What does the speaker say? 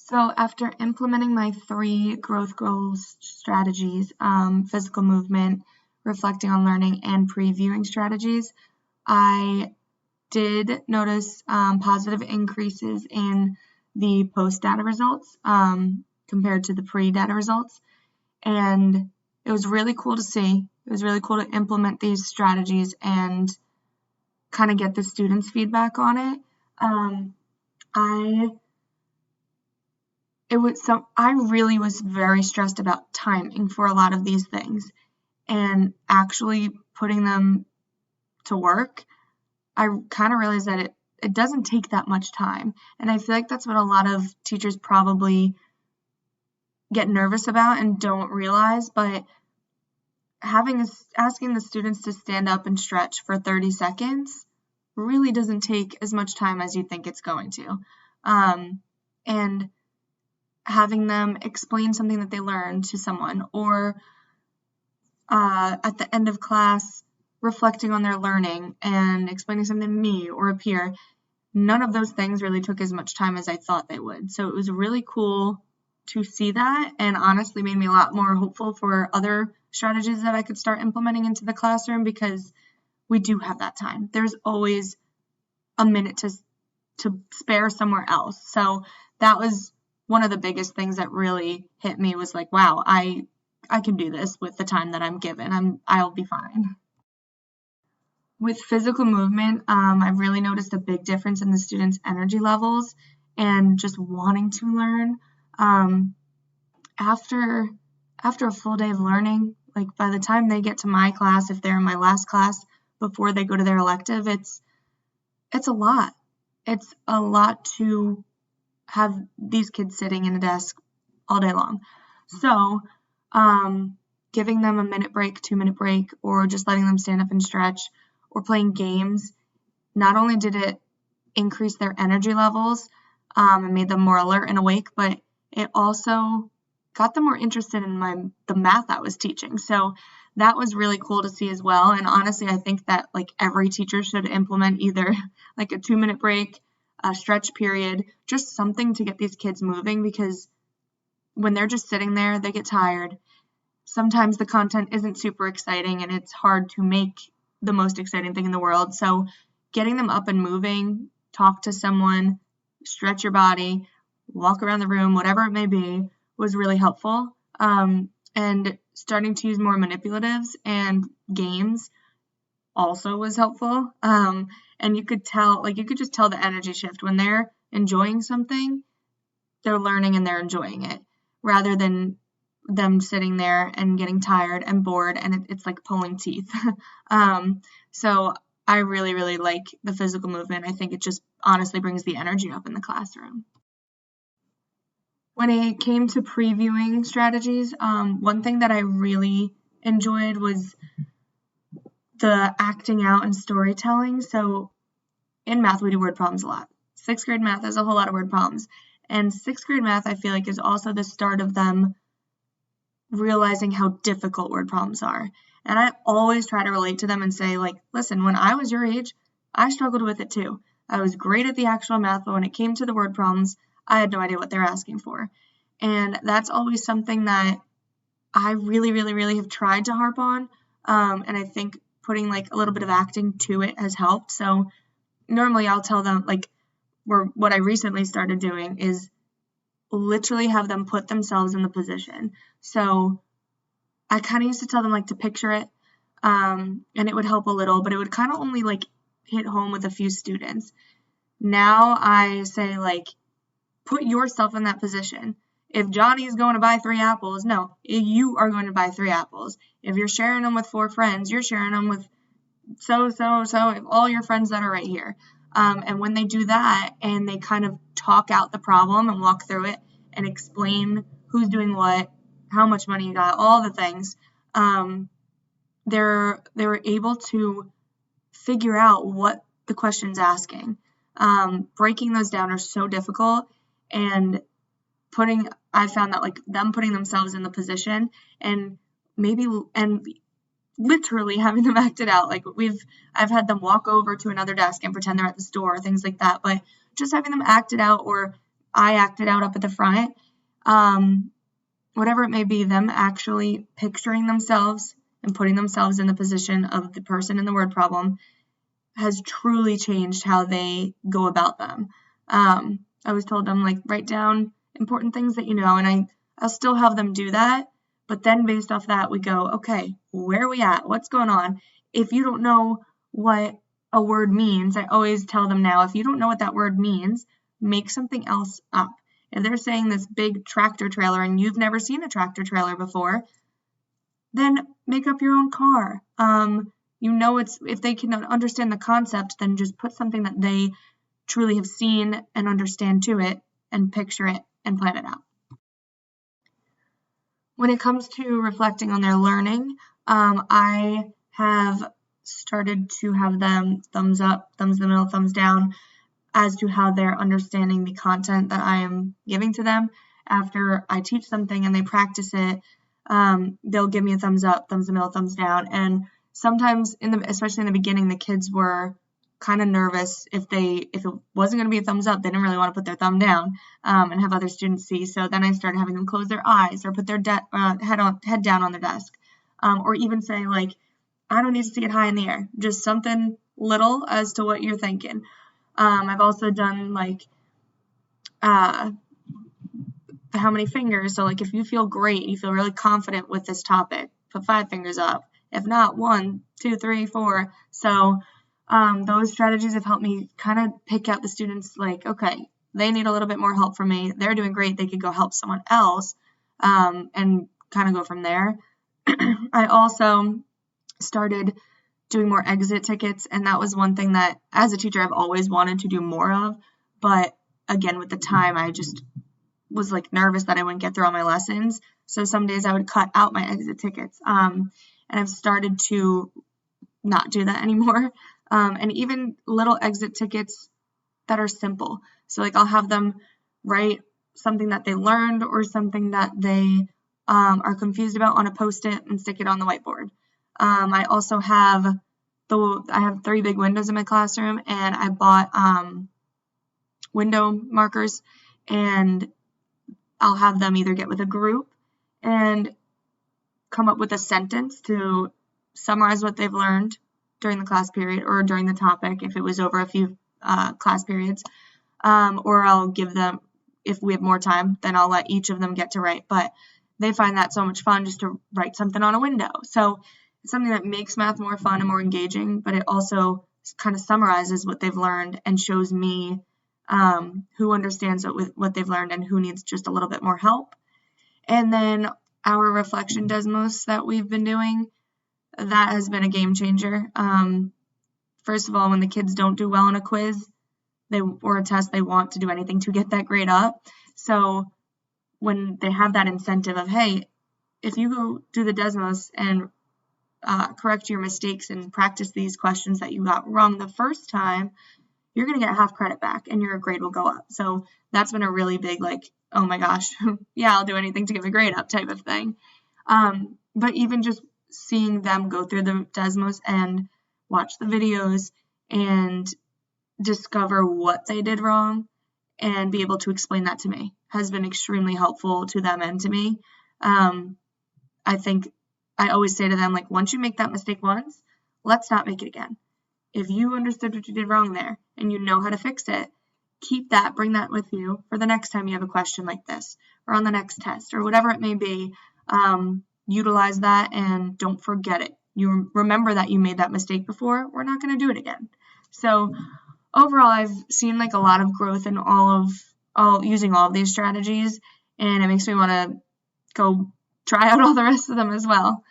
So after implementing my 3 growth goals strategies, physical movement, reflecting on learning, and previewing strategies, I did notice positive increases in the post-data results compared to the pre-data results. And it was really cool to see. It was really cool to implement these strategies and kind of get the students' feedback on it. I really was very stressed about timing for a lot of these things, and actually putting them to work. I kind of realized that it doesn't take that much time, and I feel like that's what a lot of teachers probably get nervous about and don't realize. But asking the students to stand up and stretch for 30 seconds really doesn't take as much time as you think it's going to, and having them explain something that they learned to someone, or at the end of class reflecting on their learning and explaining something to me or a peer, none of those things really took as much time as I thought they would. So it was really cool to see that, and honestly made me a lot more hopeful for other strategies that I could start implementing into the classroom, because we do have that time. There's always a minute to spare somewhere else. So that was one of the biggest things that really hit me, was like, wow, I can do this with the time that I'm given. I'll be fine. With physical movement, I've really noticed a big difference in the students' energy levels and just wanting to learn. After a full day of learning, like by the time they get to my class, if they're in my last class before they go to their elective, it's a lot. It's a lot to have these kids sitting in a desk all day long. So giving them a minute break, 2-minute break, or just letting them stand up and stretch, or playing games, not only did it increase their energy levels and made them more alert and awake, but it also got them more interested in the math I was teaching. So that was really cool to see as well. And honestly, I think that like every teacher should implement either like a 2-minute break, a stretch period, just something to get these kids moving, because when they're just sitting there, they get tired. Sometimes the content isn't super exciting, and it's hard to make the most exciting thing in the world. So getting them up and moving, talk to someone, stretch your body, walk around the room, whatever it may be, was really helpful. And starting to use more manipulatives and games also was helpful. And you could just tell the energy shift. When they're enjoying something, they're learning and they're enjoying it, rather than them sitting there and getting tired and bored, and it's like pulling teeth. So I really, really like the physical movement. I think it just honestly brings the energy up in the classroom. When it came to previewing strategies, one thing that I really enjoyed was the acting out and storytelling. So in math, we do word problems a lot. 6th grade math has a whole lot of word problems. And 6th grade math, I feel like, is also the start of them realizing how difficult word problems are. And I always try to relate to them and say, like, listen, when I was your age, I struggled with it too. I was great at the actual math, but when it came to the word problems, I had no idea what they were asking for. And that's always something that I really, really, really have tried to harp on. And I think putting like a little bit of acting to it has helped. So normally I'll tell them, like, what I recently started doing is literally have them put themselves in the position. So I kind of used to tell them like to picture it, and it would help a little, but it would kind of only like hit home with a few students. Now I say, like, put yourself in that position. If Johnny is going to buy 3 apples, no, you are going to buy 3 apples. If you're sharing them with 4 friends, you're sharing them with so, all your friends that are right here. And when they do that and they kind of talk out the problem and walk through it and explain who's doing what, how much money you got, all the things, they were able to figure out what the question's asking. Breaking those down are so difficult, and I found that like them putting themselves in the position and literally having them act it out. Like I've had them walk over to another desk and pretend they're at the store, things like that. But just having them act it out, or I acted out up at the front, whatever it may be, them actually picturing themselves and putting themselves in the position of the person in the word problem has truly changed how they go about them. I always told them, like, write down important things that you know, and I'll still have them do that, but then based off that, we go, okay, where are we at? What's going on? If you don't know what a word means, I always tell them now, if you don't know what that word means, make something else up. If they're saying this big tractor trailer and you've never seen a tractor trailer before, then make up your own car. If they can understand the concept, then just put something that they truly have seen and understand to it and picture it and plan it out. When it comes to reflecting on their learning, I have started to have them thumbs up, thumbs in the middle, thumbs down as to how they're understanding the content that I am giving to them. After I teach something and they practice it, they'll give me a thumbs up, thumbs in the middle, thumbs down. And sometimes, especially in the beginning, the kids were kind of nervous if it wasn't going to be a thumbs up. They didn't really want to put their thumb down and have other students see. So then I started having them close their eyes or put their head down on their desk, or even say, like, I don't need to see it high in the air, just something little as to what you're thinking. I've also done, like, how many fingers. So, like, if you feel great, you feel really confident with this topic, put 5 fingers up. If not, 1, 2, 3, 4. So those strategies have helped me kind of pick out the students, like, okay, they need a little bit more help from me. They're doing great. They could go help someone else, and kind of go from there. I also started doing more exit tickets, and that was one thing that, as a teacher, I've always wanted to do more of. But again, with the time, I just was, like, nervous that I wouldn't get through all my lessons. So some days I would cut out my exit tickets. And I've started to not do that anymore. And even little exit tickets that are simple. So, like, I'll have them write something that they learned or something that they are confused about on a Post-it and stick it on the whiteboard. I also have 3 big windows in my classroom, and I bought window markers, and I'll have them either get with a group and come up with a sentence to summarize what they've learned during the class period or during the topic if it was over a few class periods, or I'll give them, if we have more time, then I'll let each of them get to write. But they find that so much fun just to write something on a window. So it's something that makes math more fun and more engaging, but it also kind of summarizes what they've learned and shows me who understands what they've learned and who needs just a little bit more help. And then our reflection Desmos that we've been doing, that has been a game changer. First of all, when the kids don't do well on a quiz or a test, they want to do anything to get that grade up. So when they have that incentive of, hey, if you go do the Desmos and correct your mistakes and practice these questions that you got wrong the first time, you're going to get half credit back and your grade will go up. So that's been a really big, like, oh my gosh, yeah, I'll do anything to get my grade up type of thing. But even just seeing them go through the Desmos and watch the videos and discover what they did wrong and be able to explain that to me has been extremely helpful to them and to me. I think I always say to them, like, once you make that mistake once, let's not make it again. If you understood what you did wrong there and you know how to fix it, keep that, bring that with you for the next time you have a question like this or on the next test or whatever it may be. Utilize that and don't forget it. You remember that you made that mistake before. We're not going to do it again. So overall, I've seen, like, a lot of growth in using all of these strategies, and it makes me want to go try out all the rest of them as well.